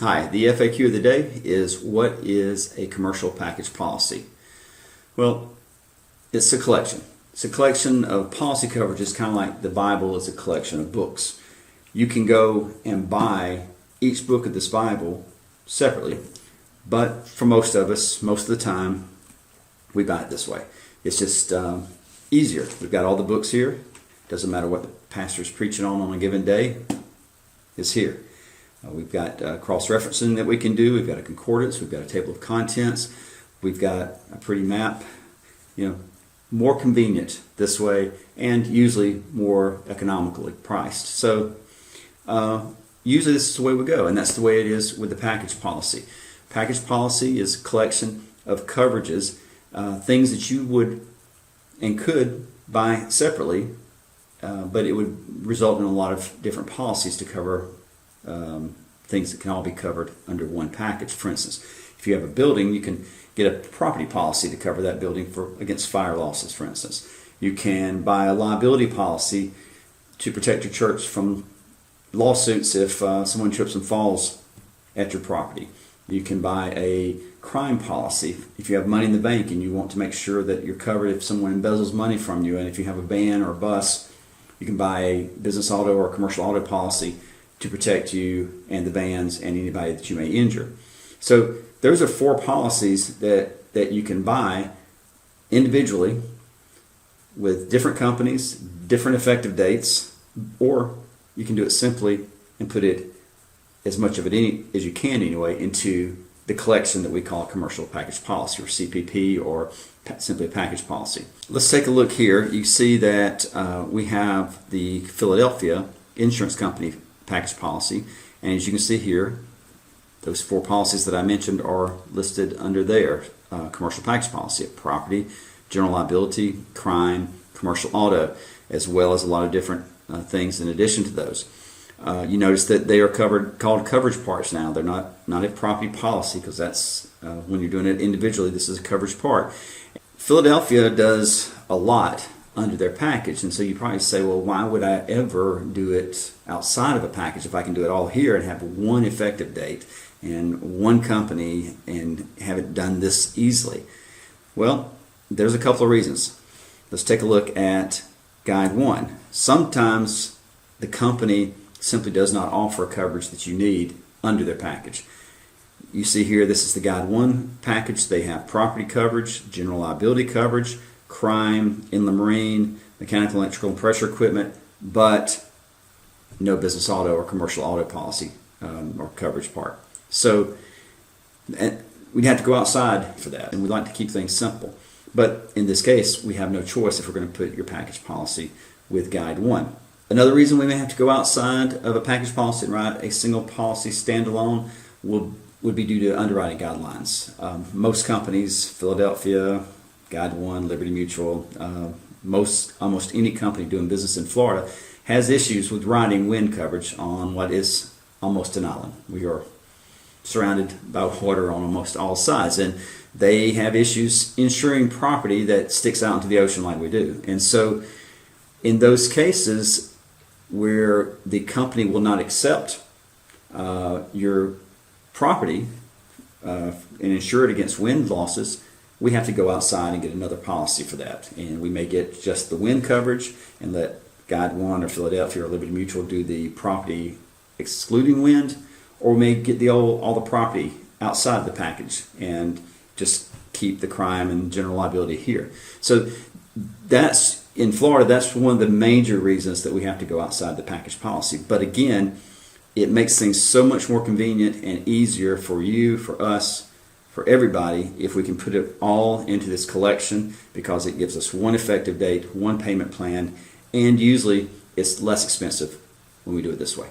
Hi, the FAQ of the day is, what is a commercial package policy? Well, it's a collection. It's a collection of policy coverages, kind of like the Bible is a collection of books. You can go and buy each book of this Bible separately, but for most of us, most of the time, we buy it this way. It's just easier. We've got all the books here. Doesn't matter what the pastor's preaching on a given day. It's here. We've got cross-referencing that we can do. We've got a concordance. We've got a table of contents. We've got a pretty map. More convenient this way, and usually more economically priced. So usually this is the way we go, and that's the way it is with the package policy. Package policy is a collection of coverages, things that you would and could buy separately, but it would result in a lot of different policies to cover things that can all be covered under one package. For instance, if you have a building, you can get a property policy to cover that building against fire losses, for instance. You can buy a liability policy to protect your church from lawsuits if someone trips and falls at your property. You can buy a crime policy if you have money in the bank and you want to make sure that you're covered if someone embezzles money from you. And if you have a van or a bus, you can buy a business auto or a commercial auto policy to protect you and the vans and anybody that you may injure. So those are four policies that you can buy individually with different companies, different effective dates, or you can do it simply and put it, as much of it as you can anyway, into the collection that we call commercial package policy, or CPP, or simply a package policy. Let's take a look here. You see that we have the Philadelphia Insurance Company package policy, and as you can see here, those four policies that I mentioned are listed under their commercial package policy: property, general liability, crime, commercial auto, as well as a lot of different things in addition to those. You notice that they are called coverage parts now. They're not a property policy, because that's when you're doing it individually. This is a coverage part. Philadelphia does a lot under their package, and so you probably say, well, why would I ever do it outside of a package if I can do it all here and have one effective date and one company and have it done this easily? Well, there's a couple of reasons. Let's take a look at Guide 1. Sometimes the company simply does not offer coverage that you need under their package. You see here, this is the Guide 1 package. They have property coverage, general liability coverage, crime, inland marine, mechanical, electrical, and pressure equipment, but no business auto or commercial auto policy or coverage part. So we'd have to go outside for that, and we'd like to keep things simple. But in this case, we have no choice if we're going to put your package policy with Guide 1. Another reason we may have to go outside of a package policy and write a single policy standalone would be due to underwriting guidelines. Most companies, Philadelphia, Guide 1, Liberty Mutual, almost any company doing business in Florida has issues with writing wind coverage on what is almost an island. We are surrounded by water on almost all sides, and they have issues insuring property that sticks out into the ocean like we do. And so in those cases where the company will not accept your property and insure it against wind losses, we have to go outside and get another policy for that. And we may get just the wind coverage and let Guide 1 or Philadelphia or Liberty Mutual do the property excluding wind, or we may get all the property outside the package and just keep the crime and general liability here. So that's, in Florida, that's one of the major reasons that we have to go outside the package policy. But again, it makes things so much more convenient and easier for you, for us, for everybody, if we can put it all into this collection, because it gives us one effective date, one payment plan, and usually it's less expensive when we do it this way.